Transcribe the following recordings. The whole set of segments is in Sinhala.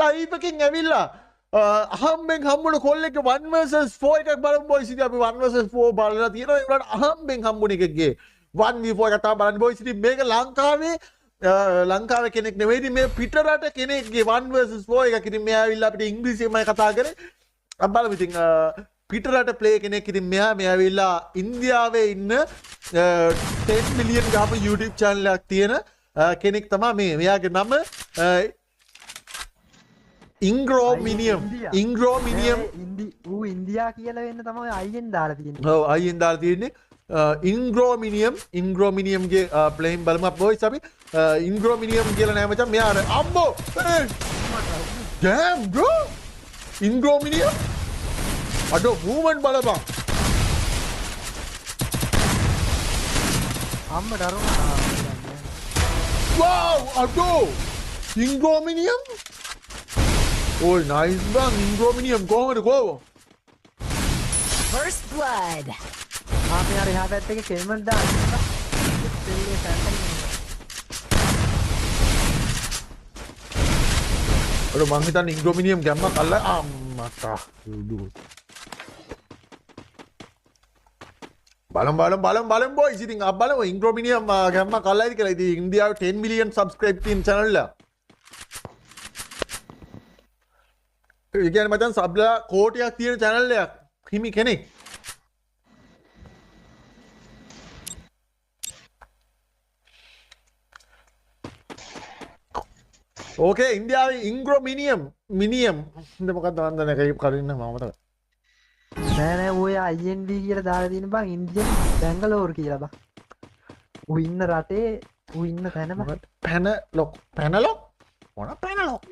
ලයිව් එකකින් ඇවිල්ලා අහම්බෙන් හම්බුණු කොල්ලෙක් 1 vs 4 එකක් බලමු boys ඉතින් අපි 1 vs 4 බලලා තියෙනවා ඒකට අහම්බෙන් හම්බුණ එකගේ 1v4 එක තමයි බලන්න boys ඉතින් මේක ලංකාවේ කෙනෙක් නෙවෙයි මේ පිටරට කෙනෙක්ගේ 1 vs 4 එකක් ඉතින් මෙයා ඇවිල්ලා අපිට ඉංග්‍රීසියෙන්මයි කතා කරේ අපි බලමු ඉතින් පිටරට ප්ලේ කෙනෙක් ඉතින් මෙයා ඇවිල්ලා ඉන්දියාවේ ඉන්න 10 මිලියන් ගාපු YouTube channel එකක් තියෙන කෙනෙක් තමයි මේ මෙයාගේ නම ඉංග්‍රෝමිනියම් ඌ ඉන්දියා කියලා වෙන්න තමයි අයියෙන් දාලා තියෙන්නේ. ඔව් අයියෙන් දාලා තියෙන්නේ ඉංග්‍රෝමිනියම්ගේ ප්ලේන් බලමු බොයිස් අපි ඉංග්‍රෝමිනියම් කියලා නෑ මචං මෙයා අම්බෝ damn bro ඉංග්‍රෝමිනියම් අඩෝ මූවමන්ට් බලපන් අම්ම දරුවා wow අඩෝ ඉංග්‍රෝමිනියම් oh nice bang ඉංග්‍රෝමිනියම් කොහමද කොහොම First blood. අපි හරි එහා පැත්තේ කෙල්මන්ට් දාන්න. අර මං හිතන්නේ ඉංග්‍රෝමිනියම් ගැම්මක් අල්ල අම්මට බලමු බොයිස් ඉතින් අප බලමු ඉංග්‍රෝමිනියම් ගැම්මක් අල්ලයිද කියලා. ඉතින් ඉන්දියාවේ 10 මිලියන් සබ්ස්ක්‍රයිබ් තියෙන channel එක. ඒ කියන්නේ මචං සබ්ලා කෝටියක් තියෙන channel එකක්. හිමි කෙනෙක්. ඕකේ ඉන්දියාවේ ඉංග්‍රෝමිනියම් මොකක්ද වන්දන කයි කරින්න මම මතක නෑ ඔය IND කියලා දාලා තියෙන බං ඉන්දියන් බැංගලෝර් කියලා බං. ඌ ඉන්න රටේ ඌ ඉන්න තැන බං. පැනලොක් මොන පැනලොක්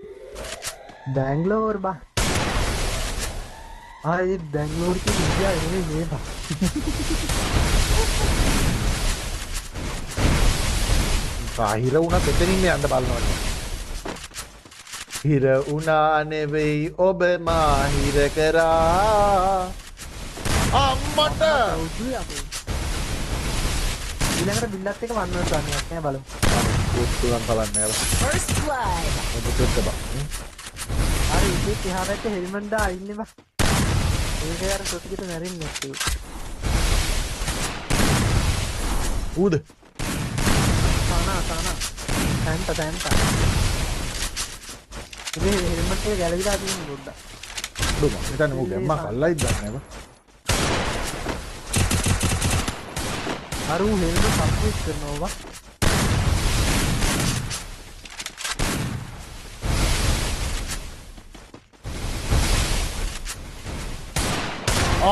බැංගලෝර් බං. ආයේ බැංගලෝර් කියන ඉන්දියාවේ නෙවෙයි මේ බං. හිර වුණත් එතනින් යන්න බලනවා. හිර වුණා නෙවෙයි ඔබ මා හිර කරා අම්මට ඊළඟට බිල්ලත් එක වන්නත් ගන්නයක් නෑ බලමු. ඔක්කොම බලන්න නෑ. First blood. ඔබ දෙන්න බා. හරි ඉතින් එහා පැත්තේ හෙල්මන්ට් දා ඉන්නේ බං. ඒක යාර සොටිකට නැරින්නේ නැත්තේ. ඌද තැන්ට ඉතින් හෙල්මට් එක ගැලවිලා තියෙන පොඩ්ඩක්. දුක හිතන්නේ ඌ ගැම්මක් අල්ලයිද දන්නේ නෑ. අර ඌ හෙල්මට් සබ්ස්ක්‍රයිබ් කරනවා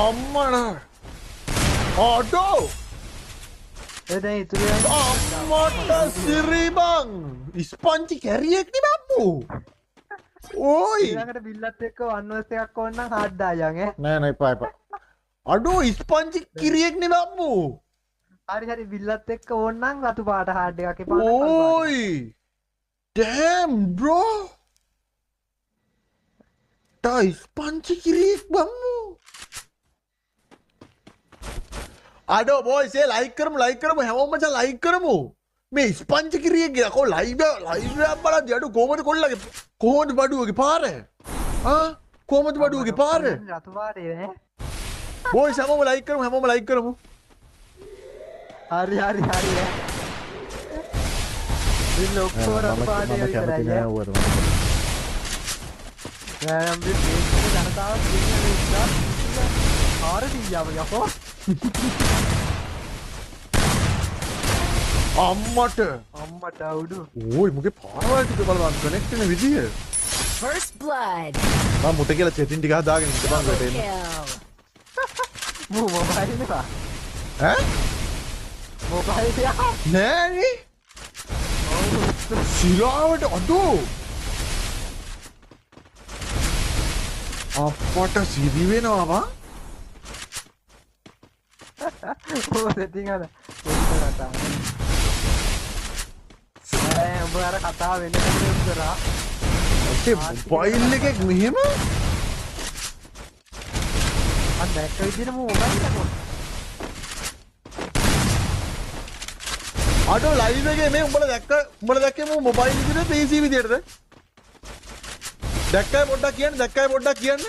අම්මන අඩෝ ඒ දැන් ඉතුරු අම්මට සිරිබං ඉස්පංචි කැරියෙක් නේ බම්මු ඕයි ඊළඟට බිල්ලත් එක්ක වන්වස් එකක් ඕන නම් හාඩ් දායන් නෑ එපා අඩෝ ඉස්පංචි කිරියෙක් නේ බම්මු හරි බිල්ලත් එක්ක ඕන නම් රතු පාට හාඩ් එකක් එපා ඕයි damn bro තා ඉස්පංචි කිරියෙක් බම්මු අඩෝ බොයිස් ඒ ලයික් කරමු හැමෝම මචං ලයික් කරමු මේ ස්පංච් කිරියෙක් ගියා කො ලයිව් එකක් බලද්දි අඩෝ කොහමද කොල්ලගේ කොහොමද බඩුවගේ පාර කොහමද බඩුවගේ පාර රතු පාටේ නේ බොයිස් හැමෝම ලයික් කරමු හරි ඉතින් ඔක්කොම රතු පාටේ විතරයි නම් මේ ජනතාව කියන්නේ ආරදීයව යකෝ අම්මට අවුඩු ඕයි මොකේ පාරවල් ටික බලන්න කනෙක්ට් වෙන විදිය First blood. මම මුට කියලා සෙටින් ටික හදාගෙන ඉන්න බං වෙට එන්න Kill. මොබයිල් එක ඈ මොබයිල් එක නෑනේ සිරාවට අඩෝ අපට සිරි වෙනවා සෙටින් අර උඹ අර කතාව වෙන කෙනෙක් කරා මොබයිල් එකක් මෙහෙම අන්න දැක්ක විදිහට මොබයිල් එක අඩෝ ලයිව් එකේ මේ උඹලා දැක්කේ මොබයිල් විදිහට PC විදිහටද දැක්කයි පොඩ්ඩක් කියන්න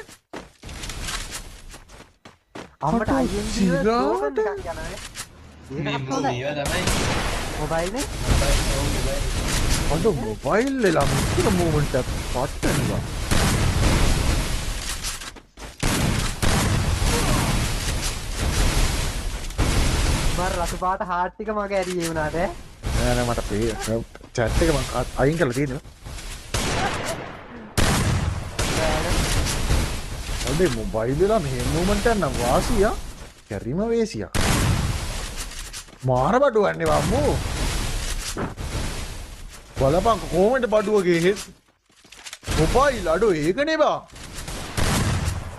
අම්මට අතෝ IND සිරාට. මේවා තමයි මොබයිල් නේ අඩ මොබයිල් වෙලා මෙච්චර මූවමන්ට් එකක් පට්ටනවා මර රතු පාට හાર્ට් ටික මගේ ඇරියේ වුණාට නෑ මට පේ චැට් එක මම අයින් කරලා තියෙනවා අඩේ මොබයිල් වෙලා මෙහෙම මූවමන්ට් එකක් නම් වාසියා කැරිම වේසියා මාර බඩුවන්නේ වම්මෝ බලපං කොහොමද බඩුවගේ හෙත් මොබයිල් අඩෝ ඒකනේ බා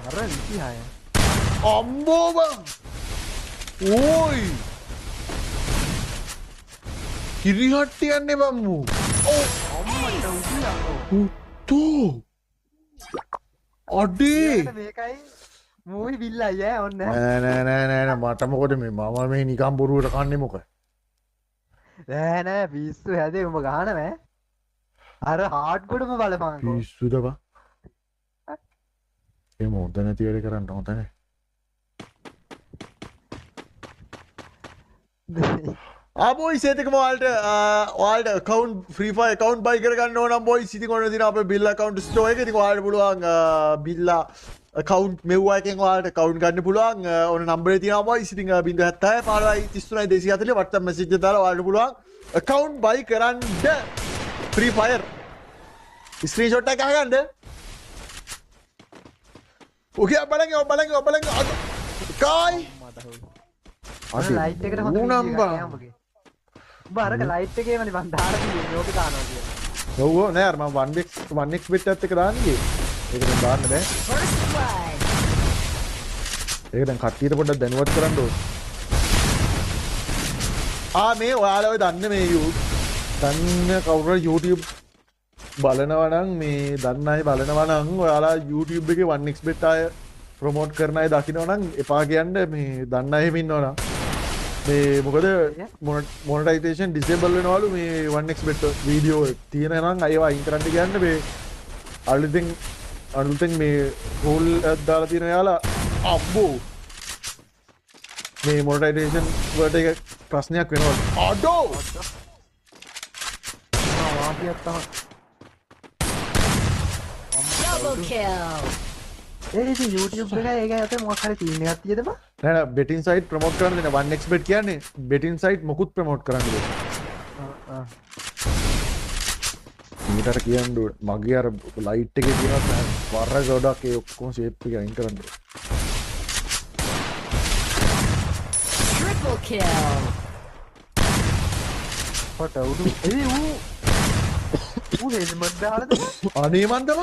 අර 26 අම්බෝ බං ඕයි කිරිහට්ටි යන්නේ බම්මු අම්මට උදියා උත්තෝ අඩේ මේකයි මූවි බිල් අයියා ඔන්න නෑ මට මොකද මේ මම මේ නිකම් බොරුවට කන්නේ මොකද නෑ පිස්සු හැදේ උඹ ගහන නෑ අර හાર્ඩ් ගොඩම බලපංකෝ පිස්සුද බා ඒ මොන්ද නැති වැඩ කරන්න හොඳ නෑ ආබෝයි සේතකම ඔයාලට account free fire account buy කරගන්න ඕන නම් boys ඉතින් ඔන්න දින අපේ bill account store එක ඉතින් ඔයාලට පුළුවන් bill account මෙව්වා එකෙන් ඔයාලට account ගන්න පුළුවන් ඔන්න number එක තියෙනවා boys ඉතින් 070 533 240 WhatsApp message එක දාලා ඔයාලට පුළුවන් account buy කරන්න free fire screenshot එක ගන්න ඔකේ බලන්න කායි ලයිට් එකට හොඳ ඌනම්බා බාරක ලයිට් එකේමනේ මං දාලා තියෙන්නේ ඕක දානවා කියලා ඔව් නෑ අර මම 1x bet එකත් එක දාන්නේ ඒක දැන් දාන්න බෑ First blood. ඒක දැන් කට්ටියට පොඩ්ඩක් දැනුවත් කරන්න ඕනේ මේ ඔයාලා ඔය දන්න මේ දන්න කවුරු YouTube බලනවා නම් මේ දන්න අය බලනවා නම් ඔයාලා YouTube එකේ 1x bet අය ප්‍රොමෝට් කරන අය දකිනවා නම් එපා කියන්න මේ දන්න අය ඉන්නවා නම් මේ මොකද මොනටයිසේෂන් ඩිසේබල් වෙනවලු මේ 1x bet වීඩියෝ තියෙන නම් අයව අයින් කරන්න කියන්න මේ අලුතෙන් මේ රූල් එකක් දාලා තියෙන යාලා අබ්බෝ මේ මොනටයිසේෂන් වලට එක ප්‍රශ්නයක් වෙනවලු අඩෝ වාසියක් තමයි Double kill. ඒ ඉතින් YouTube එකේ ඒක ඇත මොකක් හරි සීන් එකක් තියෙද බා නෑ නෑ බෙටින් සයිට් ප්‍රොමෝට් කරන්න දෙන 1x bet කියන්නේ බෙටින් සයිට් මොකුත් ප්‍රොමෝට් කරන්න දෙන්න ඊටට කියන්න මගේ අර ලයිට් එකේ තියෙනවා වර ගොඩක් ඒ ඔක්කොම ෂේප් එක අයින් කරන්න Triple kill. කොට උඩු ඌ හෙල්මට් දාලාද අනේ මන්දම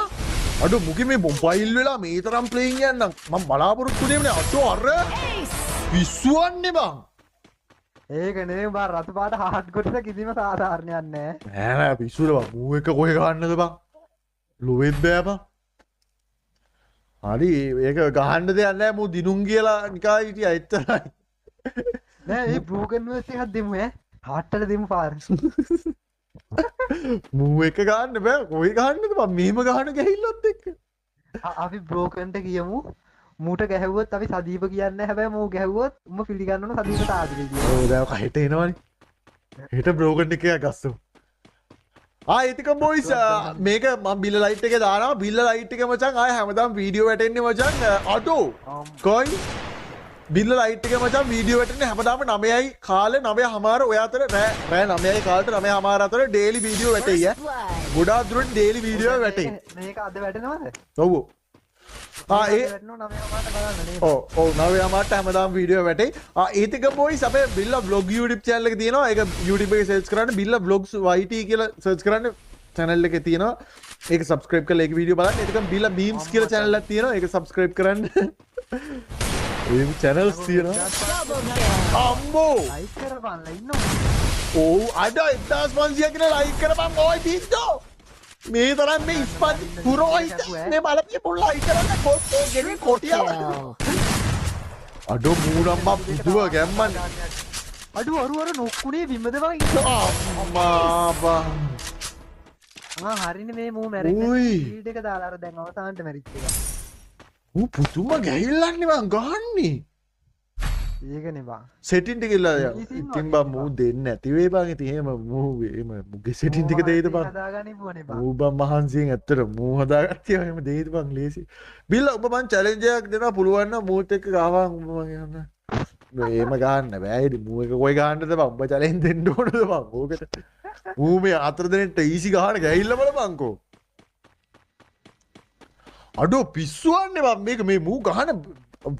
අඩු මුගේ මේ මොබයිල් වෙලා මේ තරම් ප්ලේයින් යන්නම් මම බලාපොරොත්තු වෙන්නේ අතෝ අර විශ්වන්නේ බං ඒක නෙමෙයි බා රතු පාට හાર્ඩ් කොටස කිසිම සාධාරණයක් නෑ නෑ පිස්සුද බං මූ එක කොහෙ ගන්නද බං ලොවෙත් බෑ බං හරි ඒක ගහන්න දෙයක් නෑ මූ දිනුම් කියලා නිකා හිටියා එච්චරයි නෑ ඒ බ්‍රෝකන් වර්ස් එකක් දෙමු ඈ හાર્ට්ට දෙමු පාර මූ එක ගන්න බෑ කොයි ගන්නද බං මෙහෙම ගහන ගහිල්ලත් එක්ක අපි බ්‍රෝකන්ට කියමු මූට ගැහුවොත් අපි සදීප කියන්නේ හැබැයි මූ ගැහුවොත් උඹ පිළිගන්න ඕන සදීපට ආදරේ කියලා. ඔව් දැන් කහිට එනවනේ. හෙට බ්‍රෝකන් එකේ ගස්සමු. ඉතික බොයිස් මේක මම බිල්ල ලයිට් එකේ දානවා බිල්ල ලයිට් එකේ මචං ආය හැමදාම වීඩියෝ වැටෙන්නේ මචං අඩෝ කොයි බිල්ල ලයිට් එකේ මචං වීඩියෝ වැටෙන්නේ හැමදාම 9යි කාලේ 9:00 ඔය අතර රෑ 9යි කාලට 9:00 අතර ඩේලි වීඩියෝ වැටෙයි First blood. ගොඩාක් දුරට ඩේලි වීඩියෝ වැටෙයි මේක අද වැටෙනවද? ඔව් ඒ වැටෙනවා 9:00ට බලන්න නේද? ඔව් 9:00ට හැමදාම වීඩියෝ වැටෙයි ඒතික බොයිස් අපේ බිල්ල බ්ලොග් YouTube channel එක තියෙනවා ඒක YouTube එකේ සර්ච් කරන්න බිල්ල බ්ලොග්ස් YT කියලා සර්ච් කරන්න channel එකේ තියෙනවා ඒක subscribe කරලා ඒක වීඩියෝ බලන්න ඒකම බිල්ල memes කියලා channel එකක් තියෙනවා ඒක subscribe කරන්න ඒ channels තියෙනවා Double kill. අම්බෝ ලයික් කරපන්ලා ඉන්නවා. ඔව් අද 1500 කියලා ලයික් කරපන් ඔය බින්දෝ මේ තරම් මේ ඉස්පත් පුරෝහිත මේ බලපිය පොල් ලයික් කරන්න කොට්ටේ ගෙඩි කොටියා Kill. අඩෝ මූරම්බා පුදුව ගැම්මන් අඩු අර නොක්කුණේ විමද බං අම්මා බං හරින මේ මූ උයි. මැරෙන් ඊට එක දාලාර දැන් අවසානට මැරිච්ච එක. ඌ පුතුම ගැහිල්ලන්නේ මං ගහන්නේ. ඒකනේ බං. සෙටින් ටික ඉල්ලලා යන්න. ඉතින් ඉතින් බං මූ දෙන්නේ නැති වෙයි බං. ඉතින් එහෙම මූ එහෙම මුගේ සෙටින් ටික දෙයිද බං. හදාගන්න ඕනේ බං. මූ බං මහන්සියෙන් ඇත්තට මූ හදාගත්තා එහෙම දෙයිද බං ලේසි. බිල්ල ඔබ මං චැලෙන්ජ් එකක් දෙනවා පුළුවන් නම් මූත් එක්ක ගහවන් ඔබ මං යන්න. එහෙම ගහන්න බෑ. ඉතින් මූ එක කොයි ගහන්නද බං. ඔබ චැලෙන්ජ් දෙන්න ඕනද බං. ඕකට. මූ මේ හතර දෙනෙක්ට ඊසි ගහන ගහිල්ල බලපන්කෝ. අඩෝ පිස්සුවන්නේ බං මේක මේ මූ ගහන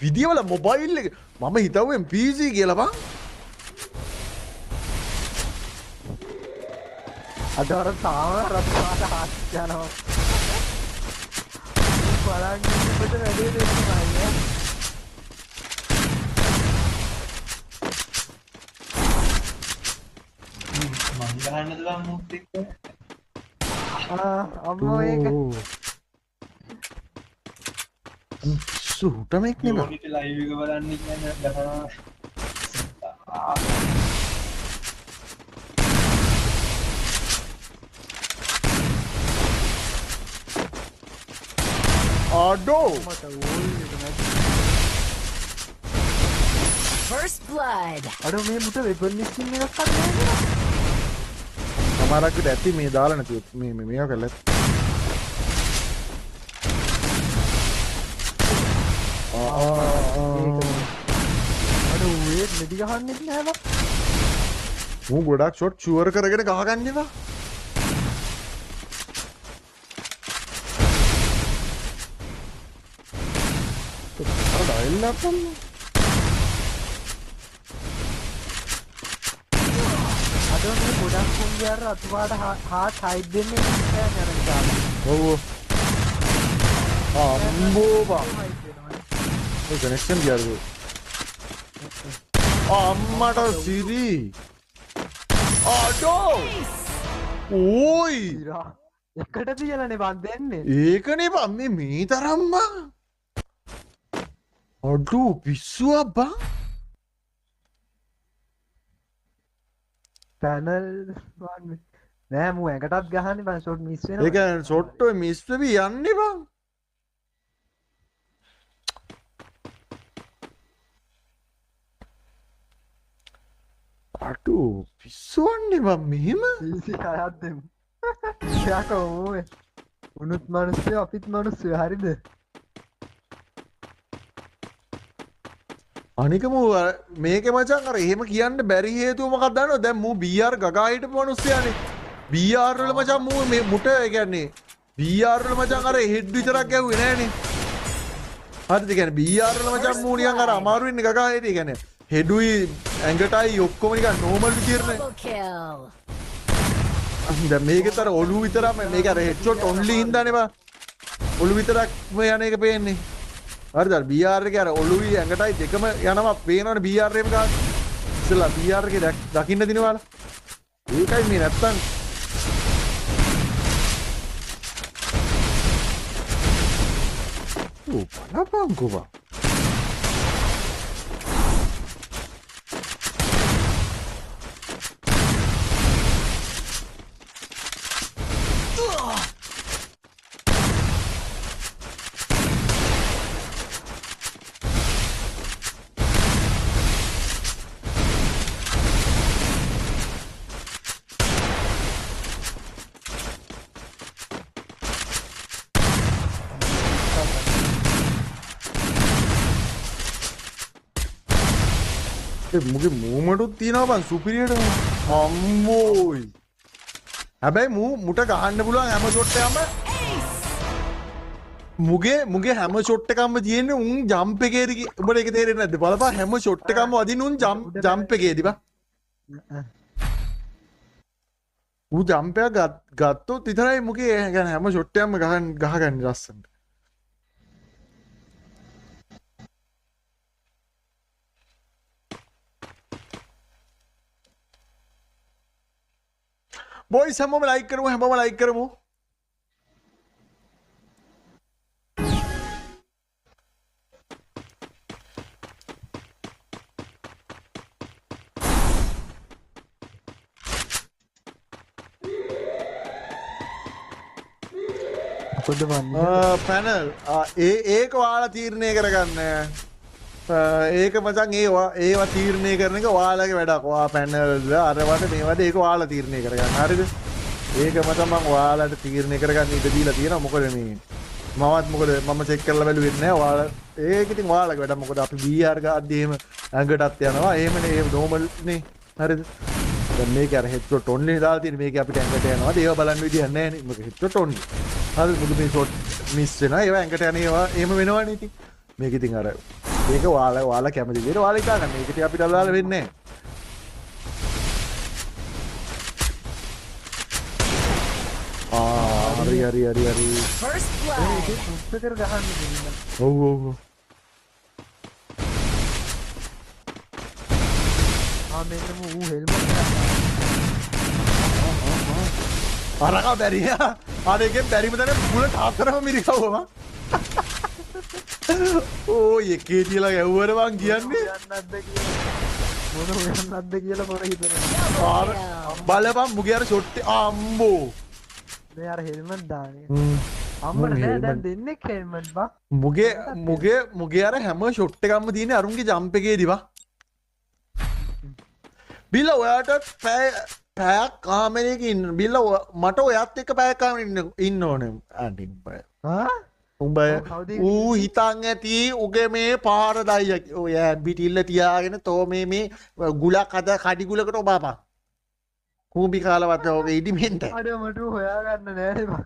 විදියවල මොබයිල් එක මම හිතුවෙන් PC කියලා බං. අද අර තාම රත්පාට හාත් යනවා. බලන්න ඉන්නකොට වැඩේ දෙන්නේ මං ගහන්නද බං මුත් එක්ක අම්මෝ ඒක සුටමෙක් නේ බං. යෝනිට ලයිව් එක බලන්න කියන ගහනවා අඩෝ මට ඕල් එක නැති. First blood. අඩෝ මේ මුට වෙපන් මිස්සින් එකක් හදන්නේ. සමහරකට ඇති මේ දාලා නැති මේ මේවා කළා. අඩෝ ඒ මෙඩි ගහන්නෙත් නෑ බං. මූ ගොඩක් ෂොට් ෂුවර් කරගෙන ගහගන්නවා. ඩයිල් අප්පම් අඩෝ මේ ගොඩක් කුංගියර අතුවාට හාට් හයිඩ් දෙන්නේ නෑ නේද? ඔව් අම්බෝ බං ඒ කනෙක්ෂන් ගියාද අම්මට සිරි අඩෝ ඕයි එකට තියලානේ බං දෙන්නේ. ඒකනේ බං මේ තරම් බං අඩෝ පිස්සුවක් බං පැනල් නෑ මූ ඇඟටත් ගහන්නේ බං ෂොට් මිස් වෙනවා. ඒක ෂොට් ඔය මිස් වෙවි යන්නේ බං අඩෝ පිස්සුවන්නේ බං මෙහෙම සීසි හයක් දෙමු. යාකෝ ඕවේ. උනුත් මිනිස්සු අපිත් මිනිස්සු හරිද? අනික මූ මේක මචං අර එහෙම කියන්න බැරි හේතුව මොකක්ද දන්නවද දැන් මූ BR ගගා හිටපු මිනිස්සයානේ BR වල මචං මූ මේ මුට ඒ කියන්නේ BR වල මචං අර හෙඩ් විතරක් ගැහුවේ නෑනේ හරිද කියන්නේ BR වල මචං මූ නිකන් අර අමාරුවෙන් ගගා හිටියේ කියන්නේ හෙඩුයි ඇඟටයි ඔක්කොම නිකන් නෝමල් විදියටනේ Double kill. දැන් මේකේ තර ඔළුව විතරම මේක අර හෙඩ් ෂොට් ඔන්ලි හින්දානේ බා ඔළුව විතරක් මේ යන එක පේන්නේ හරිද අර BR එකේ අර ඔළුවයි ඇඟටයි දෙකම යනවා පේනවනේ BR එකේම ගන්න ඉස්සලා BR එකේ දකින්න දිනවල ඒකයි මේ නැත්තම් ඕ බලපංකෝ බා මුගේ මූමටුත් තියෙනවා බං සුපිරියට අම්මෝයි හැබැයි මුට ගහන්න පුළුවන් හැම ෂොට් එකම මුගේ හැම ෂොට් එකක්ම තියෙන්නේ උන් ජම්ප් එකේදී උඹට ඒක තේරෙන්නේ නැද්ද බලපන් හැම ෂොට් එකක්ම වදින උන් ජම්ප් එකේදී බා ඌ ජම්ප් එක ගත්තොත් විතරයි මුගේ يعني හැම ෂොට් එකක්ම ගහගන්න ලස්සනට boys හැමෝම ලයික් කරමු මොකද වන්නේ පැනල් ඒක ඔයාලා තීරණය කරගන්න ඒක මචං ඒවා තීරණය කරන එක ඔයාලගේ වැඩක් ඔයා පැනල් අරවට මේවට ඒක ඔයාලා තීරණය කරගන්න හරිද ඒක මචං මම ඔයාලට තීරණය කරගන්න ඉඩ දීලා තියෙනවා මොකද මේ මමත් මොකද මම චෙක් කරලා බැලුවේ නැහැ ඔයාලා ඒක ඉතින් ඔයාලගේ වැඩක් මොකද අපි VR ගාද්දී එහෙම ඇඟටත් යනවා එහෙමනේ ඒ නෝමල් නේ හරිද දැන් මේක අර හෙඩ්ෂොට් ඔන්ලි දාලා තියෙන මේක අපිට ඇඟට යනවා ඒව බලන්න විදියක් නැහැ නේ මේක හෙඩ්ෂොට් ඔන්ලි හරිද මොකද මේ ෂොට් මිස් වෙනවා ඒව ඇඟට යන ඒවා එහෙම වෙනවනේ ඉතින් මේක ඉතින් අර ඒක ඔයාලා කැමති විදිහට ඔයාලා හිතා ගන්න මේක ඉතින් අපිට අදාළ වෙන්නේ නැහැ හරි First blood. උත්තර ගහන්න දෙන්න ඔව් මෙන්න ඌ හෙල්මට් අරකා බැරිය අර එකෙන් බැරිම තැන බුලට් හතරම මිරිකවම ඕ එකේ තියලා ගැව්වර මං කියන්නේ යන්නත්ද කියලා මොන යන්නත්ද කියලා මොන හිතනවා ආර බලපන් මුගේ අර ෂොට් අම්බෝ මේ අර හෙල්මට් දාන්නේ අම්මට නෑ දැන් දෙන්නේ හෙල්මට් බා මුගේ අර හැම ෂොට් එකක්ම තියෙන්නේ අරුන්ගේ ජම්ප් එකේදී වා බිල්ල ඔයාට පැයක් කාමරයක ඉන්න බිල්ල මට ඔයත් එක්ක පැයක් කාමරයක ඉන්න ඕනේ අඬින් බය උඹ ඌ හිතන් ඇති උගේ මේ පාර දයිය ඔය බිටිල්ල තියාගෙන තෝ මේ ගුලක් අද කඩි ගුලකට ඔබාපන් කූඹි කාලවත් ඔක ඉඩිමෙන්ට අඩ මට හොයාගන්න නෑ බා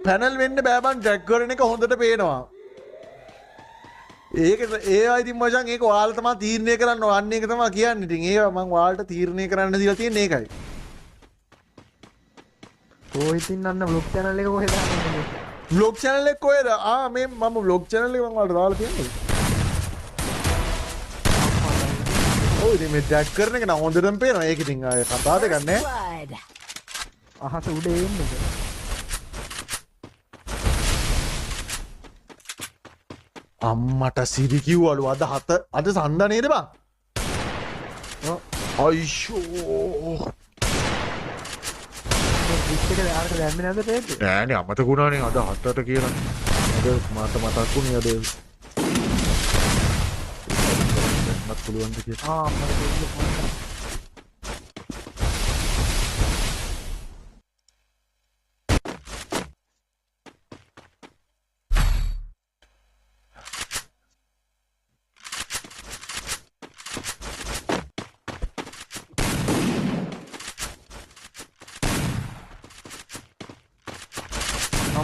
පැනල් වෙන්න බෑබන් ඩ්‍රැග් කරන එක හොඳට පේනවා ඒක ඒ ඉතින් මචං ඒක ඔයාලා තමයි තීරණය කරන්න ඕන එක තමයි කියන්නේ ඉතින් ඒක මම ඔයාලට තීරණය කරන්න දීලා තියෙන්නේ ඒකයි ඔය ඉතින් අන්න බ්ලොග් channel එක කොහෙද හදන්නේ බ්ලොග් channel එක කොහෙද මේ මම බ්ලොග් channel එක මම ඔයාලට දාලා තියෙන්නේ ඔය ඉතින් මේ ඩ්‍රැග් කරන එක නම් හොඳටම පේනවා ඒක ඉතින් ආයේ කතා දෙකක් නෑ Blood. අහස උඩ එන්නේ අම්මට සිරි කිව්වලු අද සන්දා නේද බං අයිෂෝ පිට් එක යාරට දැම්මේ නැද්ද ටේප් එක නෑනේ අමතකුණානේ අද 7ට කියලා අද මට මතක්ුණේ අද මත් පුළුවන්ද කියලා මට දෙන්න පුළුවන්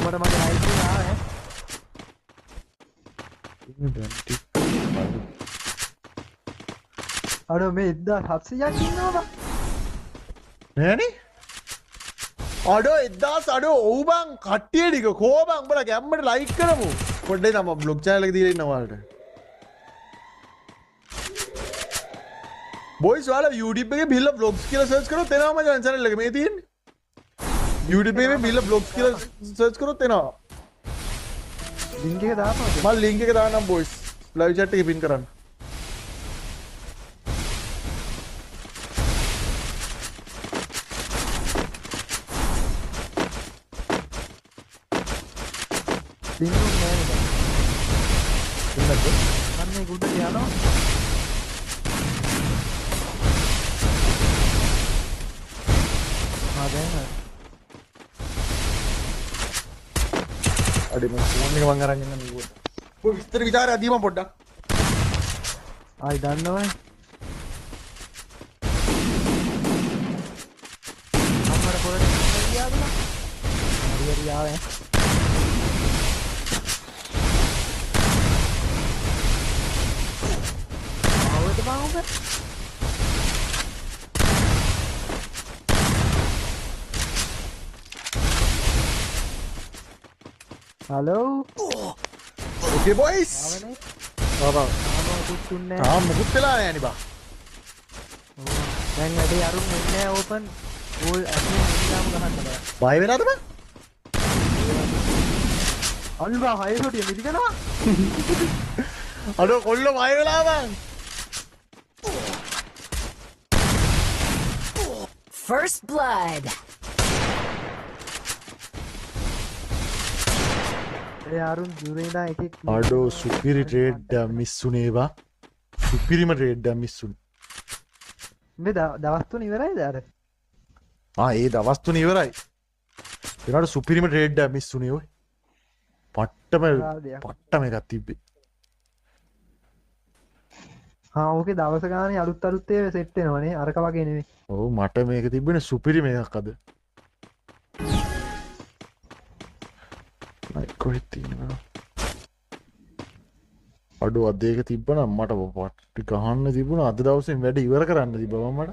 මට මගේ ලයිට් එක ආවේ අර මේ 1700ක් ඉන්නවා බා නෑනේ අඩෝ 1000 අඩෝ ඔව් බං කට්ටිය ටික කෝ බං උඹලා ගැම්මට ලයික් කරමු පොඩ්ඩේ තමයි බ්ලොග් channel එක දීලා ඉන්නවා ඔයාලට බොයිස් ඔයාලා YouTube එකේ බිල්ල vlogs කියලා සර්ච් කරොත් එනවා මචං channel එක මේ තියෙන්නේ YouTube එකේ බිල්ල vlogs කියලා සර්ච් කරොත් එනවා ලින්ක් එක දාපන් මම ලින්ක් එක දාන්නම් බොයිස් ලයිව් chat එකේ පින් කරන්න ලින්ක් එක නෑ නේද ඉන්නද අන්න ඒක උඩට යනවා දැන් අඩේ මම ෆෝන් එක මං අරන් ඉන්න මේක පොඩ්ඩක් විස්තර විචාරය දීම පොඩ්ඩක් ආයි දන්නවනේ අම්මර පොරට ගියාද නේද හරි ආවේ ආවද බං ඔබ Hello? Okay boys. ආවා කුත්තුන්නේ මුකුත් වෙලා නැහැ නේ බා. දැන් වැඩේ අරුන් එන්නේ ඕපන් ඕල් ඇඩ්මින් එක්සාම් ගහන්න බෑ. බය වෙනවද බං? අල්වා හයසොටිය මිදිකනවා. අඩෝ කොල්ලෝ වය වෙලා බං. First blood. ඒ අරුන් ජුරේලා එකෙක් අඩෝ සුපිරි ට්‍රේඩ් මිස්සුනේ බා. සුපිරිම ට්‍රේඩ් මිස්සුනේ. මේ දවස් තුන ඉවරයිද අර? ඒ දවස් තුන ඉවරයි. ඒනට සුපිරිම ට්‍රේඩ් මිස්සුනේ ඔය. පට්ටම එකක් තිබ්බේ. ඕකේ දවස ගානේ අලුත් ඒවා සෙට් වෙනවනේ අරක වගේ නෙමෙයි. ඔව් මට මේක තිබ්බනේ සුපිරිම එකක් අද. කොහෙද තියෙනවා? අඩෝ අද ඒක තිබ්බනම් මට පට්ටි ගහන්න තිබුණා. අද දවසෙන් වැඩ ඉවර කරන්න තිබ්බා මට.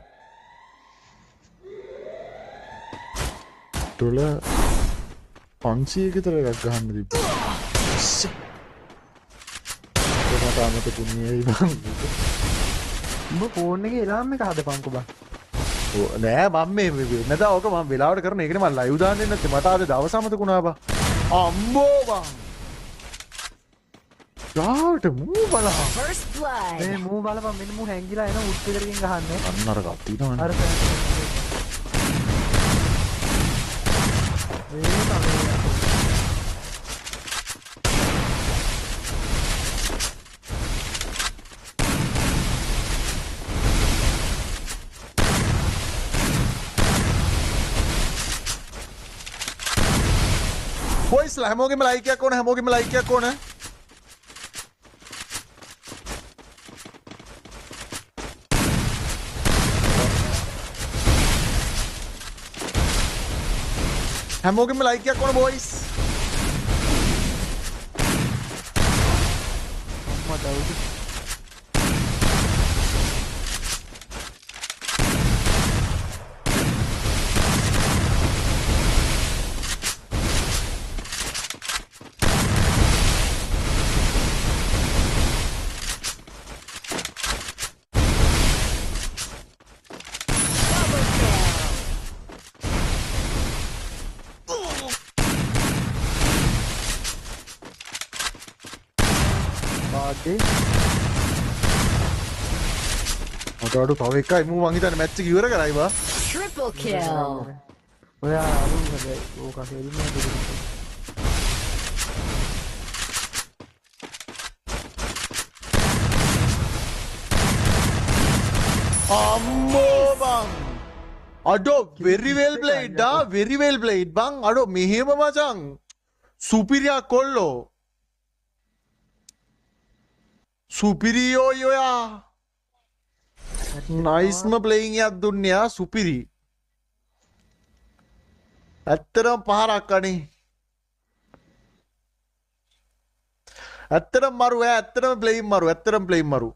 ඩොලර් 500 කට එකක් ගහන්න තිබ්බා. මට අමතකුනේ බං. උඹ ෆෝන් එකේ එලාම් එක හදපන්කෝ බං. නෑ මම මේ වෙනද ඕක මම වෙලාවට කරන එකනේ මම ලයිව් දාන්නේ නැත්තේ මට අද දවස් අමතකුණා බං. අම්බෝ බං. ඩාට මූ බලහන්. First blood. මේ මූ බලපන් මෙන්න මූ හැංගිලා එන උඩ් එකකින් ගහන්නේ. අන්න අර ගත්තා ඊනවනේ. අර Boys හැමෝගෙම ලයික් එකක් ඕන හැමෝගෙම ලයික් එකක් ඕන. හැමෝගෙම ලයික් එකක් ඕන boys. අම්මා දවුද අඩු තව එකයි මූ මං හිතන්නේ මැච් එක ඉවර කරයි බා. Triple kill. ඔයා අරුන් හැබැයි ඕක හේරින්නේ දෙකක්. අම්මෝ බං. අඩෝ very well played very well played බං. අඩෝ මෙහෙම මචං සුපිරියා කොල්ලෝ. සුපිරියෝ යෝයා. නයිස්ම ප්ලේයින් එකක් දුන්නේ සුපිරි. ඇත්තටම පහරක් අනේ. ඇත්තටම මරු ඇත්තටම ප්ලේයින් මරු ඇත්තටම ප්ලේයින් මරු.